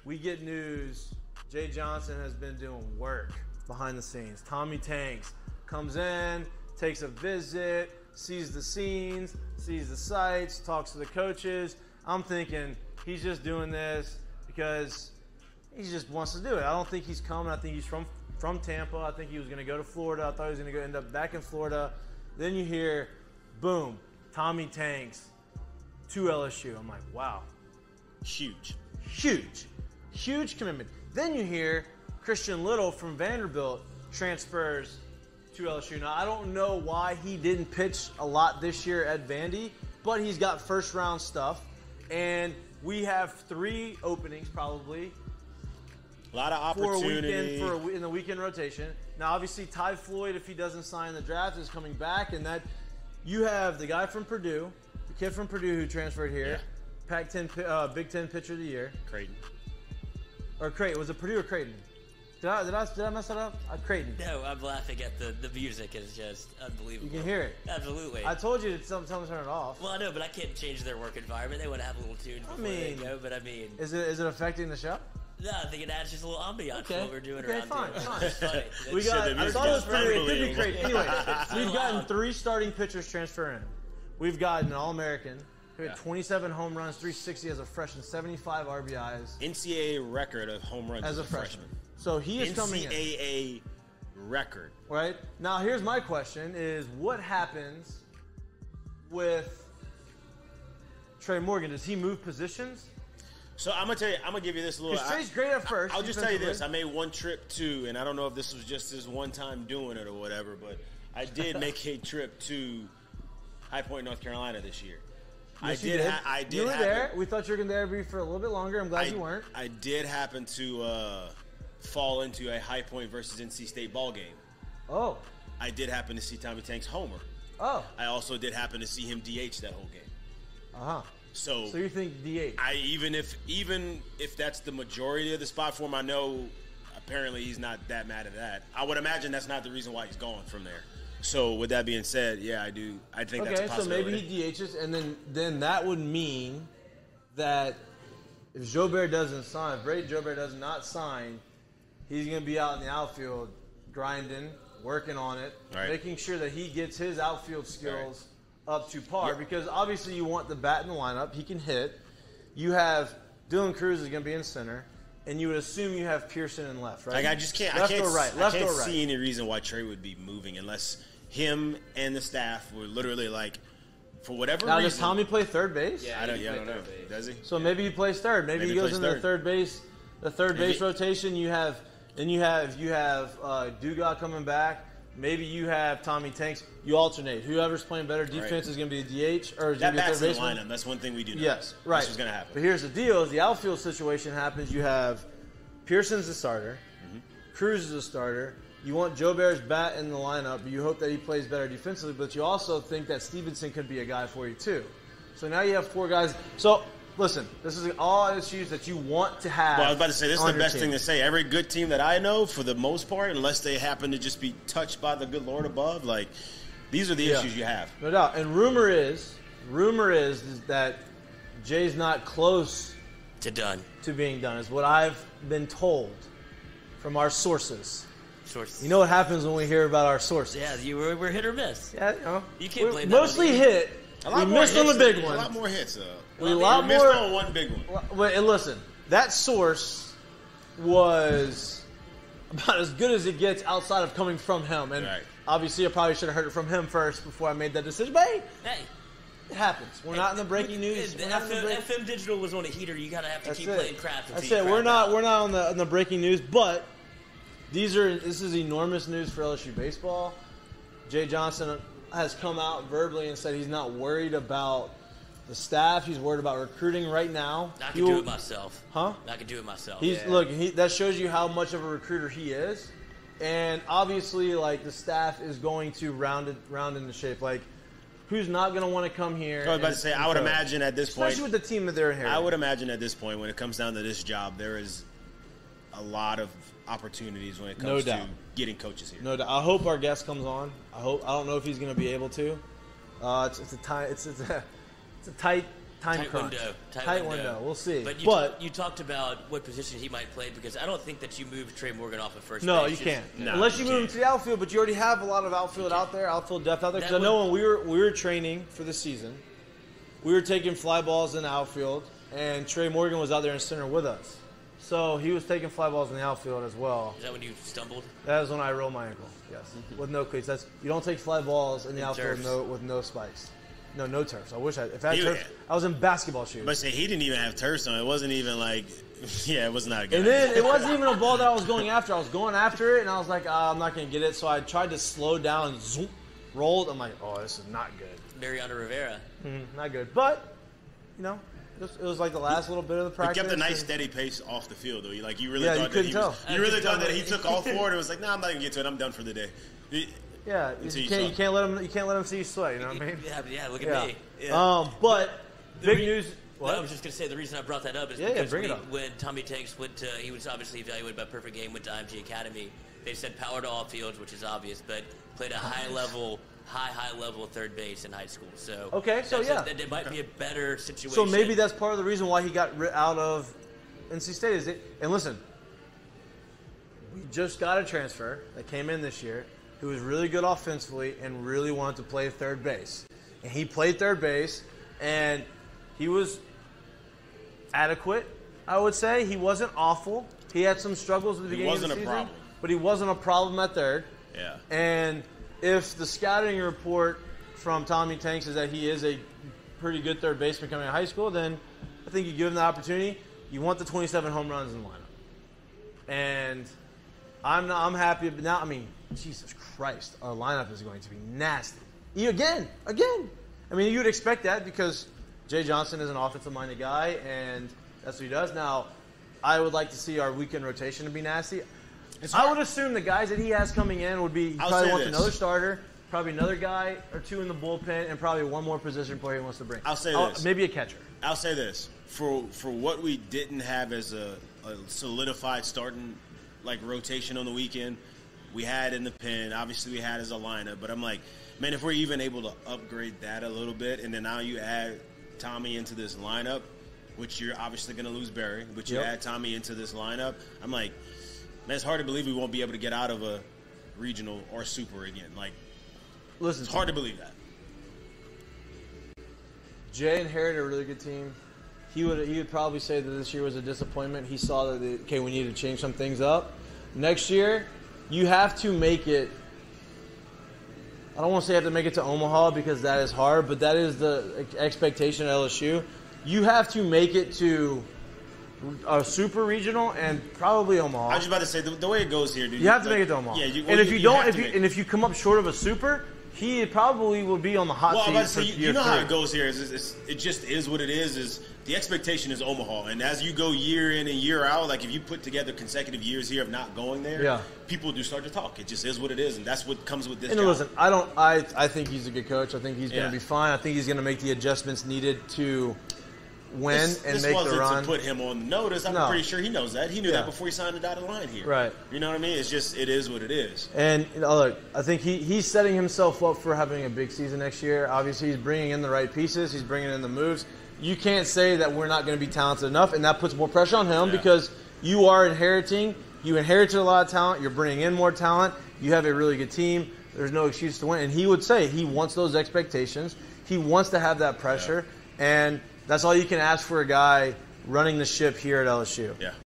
we get news. Jay Johnson has been doing work behind the scenes. Tommy Tanks comes in, takes a visit, sees the scenes, sees the sights, talks to the coaches. I'm thinking he's just doing this because he just wants to do it. I don't think he's coming. I think he's from Tampa. I think he was going to go to Florida. I thought he was going to end up back in Florida. Then you hear, boom, Tommy Tanks to LSU. I'm like, wow. Huge commitment. Then you hear Christian Little from Vanderbilt transfers to LSU. Now, I don't know why he didn't pitch a lot this year at Vandy, but he's got first-round stuff. And we have 3 openings probably. A lot of opportunity. In the weekend rotation. Now, obviously, Ty Floyd, if he doesn't sign the draft, is coming back. And that you have the guy from Purdue, the kid from Purdue who transferred here, Big Ten Pitcher of the Year. Creighton. Or Creighton. Was it Purdue or Creighton? Did I mess that up? Creighton. No, I'm laughing at the music is just unbelievable. You can hear it. Absolutely. I told you to tell them to turn it off. Well, I know, but I can't change their work environment. They want to have a little tune before they go, but I mean... Is it affecting the show? No, I think it adds just a little ambiance to what we're doing around fine. here. It's funny. I thought it was pretty. It could be great. Anyway, we've gotten 3 starting pitchers transfer in. We've gotten an All-American who had 27 home runs, 360 as a freshman, 75 RBIs. NCAA record of home runs as a freshman. So he is coming in. NCAA record. Right? Now, here's my question is what happens with Trey Morgan? Does he move positions? So I'm gonna give you this little. Because Trey's great at first. I'll just tell you this: I made one trip to, and I don't know if this was just this one time doing it or whatever, but I did make a trip to High Point, North Carolina this year. Yes, I did. You were there. We thought you were going to be for a little bit longer. I'm glad you weren't. I did happen to fall into a High Point versus NC State ball game. Oh. I did happen to see Tommy Tanks homer. Oh. I also did happen to see him DH that whole game. Uh-huh. So you think DH? Even if that's the majority of the spot for him, I know apparently he's not that mad at that. I would imagine that's not the reason why he's gone from there. So with that being said, yeah, I do. I think that's a possibility. So maybe he DHs, and then that would mean that if Jobert doesn't sign, if Brady Jobert does not sign, he's going to be out in the outfield grinding, working on it, making sure that he gets his outfield skills up to par, because obviously you want the bat in the lineup. He can hit. You have Dylan Cruz is going to be in center, and you would assume you have Pearson in left, right? Like I just can't. Left or right? Left I can't or right? see any reason why Trey would be moving unless him and the staff were literally like, for whatever reason. Does Tommy play third base? Yeah, I don't know. Does he? So maybe he plays third. Maybe he goes into the third base rotation. You have Dugas coming back. Maybe you have Tommy Tanks. You alternate. Whoever's playing better defense is going to be the DH or is going to be the third baseman. Lineup. That's one thing we do know. Yes, right. That's what's going to happen. But here's the deal: as the outfield situation happens, you have Pearson's the starter, Cruz is the starter. You want Jobert's bat in the lineup, but you hope that he plays better defensively. But you also think that Stevenson could be a guy for you too. So now you have 4 guys. So listen, this is all issues that you want to have. Well, I was about to say, this is the best thing to say. Every good team that I know, for the most part, unless they happen to just be touched by the good Lord above, like, these are the issues you have. No doubt. And rumor is that Jay's not close to being done, is what I've been told from our sources. You know what happens when we hear about our sources. Yeah, we're hit or miss. Yeah, you know. You can't blame that. Mostly hit. We missed on the big one. A lot more hits, though. We missed on one big one. And listen, that source was about as good as it gets outside of coming from him. And obviously I probably should have heard it from him first before I made that decision. But hey, it happens. We're not in the breaking news. FM Digital was on a heater. You gotta have to keep playing crap. That's it. We're not on the breaking news, but this is enormous news for LSU baseball. Jay Johnson has come out verbally and said he's not worried about the staff. He's worried about recruiting right now. I can do it myself. Huh? I can do it myself. That shows you how much of a recruiter he is. And obviously, like, the staff is going to round into shape. Like, who's not going to want to come here? I was about to say, I would imagine at this point, especially with the team that they're inheriting. I would imagine at this point, when it comes down to this job, there is a lot of opportunities when it comes to getting coaches here. No doubt. I hope our guest comes on. I don't know if he's going to be able to. It's a tight Tight window. We'll see. But you talked about what position he might play, because I don't think that you move Trey Morgan off at first base. No, you can't. Unless you move him to the outfield, but you already have a lot of outfield depth out there. Because I know when we were training for the season, we were taking fly balls in the outfield, and Trey Morgan was out there in center with us. So he was taking fly balls in the outfield as well. Is that when you stumbled? That was when I rolled my ankle, yes. With no cleats. You don't take fly balls in the outfield with no spikes. No turfs. I wish if I had turfs, I was in basketball shoes. But say he didn't even have turfs on. It wasn't even like, it was not a good And then it wasn't even a ball that I was going after. I was going after it, and I was like, I'm not going to get it. So I tried to slow down and zoom, rolled. I'm like, oh, this is not good. Mariano Rivera. Not good. But, it was like the last little bit of the practice. He kept a nice steady pace off the field, though. Like you really thought that he took all forward and was like, I'm not going to get to it. I'm done for the day. Yeah, you can't let him see you sweat. You know what I mean? Yeah, look at me. Yeah. But big news. What? No, I was just going to say the reason I brought that up is because when Tommy Tanks he was obviously evaluated by Perfect Game, went to IMG Academy. They said power to all fields, which is obvious, but played a high level third base in high school. So it might be a better situation. So maybe that's part of the reason why he got out of NC State. And listen, we just got a transfer that came in this year who was really good offensively and really wanted to play third base. And he played third base, and he was adequate, I would say. He wasn't awful. He had some struggles at the beginning of the season. He wasn't a problem. But he wasn't a problem at third. Yeah. And if the scouting report from Tommy Tanks is that he is a pretty good third baseman coming out of high school, then I think you give him the opportunity. You want the 27 home runs in the lineup. And I'm happy. But now, Jesus Christ, our lineup is going to be nasty. Again. I mean, you'd expect that because Jay Johnson is an offensive-minded guy, and that's what he does. Now, I would like to see our weekend rotation to be nasty. I would assume the guys that he has coming in would be probably wants another starter, probably another guy or two in the bullpen, and probably one more position player he wants to bring. I'll say this. Maybe a catcher. I'll say this. For what we didn't have as a solidified starting rotation on the weekend, we had in the pen. Obviously, we had as a lineup. But I'm like, man, if we're even able to upgrade that a little bit, and then now you add Tommy into this lineup, which you're obviously going to lose Barry, but you add Tommy into this lineup, I'm like, man, it's hard to believe we won't be able to get out of a regional or super again. Listen, it's hard to believe that. Jay inherited a really good team. He would probably say that this year was a disappointment. He saw that we need to change some things up. Next year, you have to make it. I don't want to say you have to make it to Omaha because that is hard, but that is the expectation at LSU. You have to make it to a super regional and probably Omaha. I was just about to say the way it goes here, dude. You have to make it to Omaha. Yeah, if you come up short of a super, he probably will be on the hot seat. Well, I'm about to say, you know how it goes here. It just is what it is. Is the expectation is Omaha, and as you go year in and year out, if you put together consecutive years here of not going there, people do start to talk. It just is what it is, and that's what comes with this. And job. Listen, I think he's a good coach. I think he's going to be fine. I think he's going to make the adjustments needed to win and make the run. This wasn't to put him on notice. I'm pretty sure he knows that. He knew that before he signed the dotted line here. Right. You know what I mean? It's just, it is what it is. And look, I think he's setting himself up for having a big season next year. Obviously, he's bringing in the right pieces. He's bringing in the moves. You can't say that we're not going to be talented enough, and that puts more pressure on him because you are inheriting. You inherited a lot of talent. You're bringing in more talent. You have a really good team. There's no excuse to win. And he would say he wants those expectations. He wants to have that pressure. And that's all you can ask for a guy running the ship here at LSU. Yeah.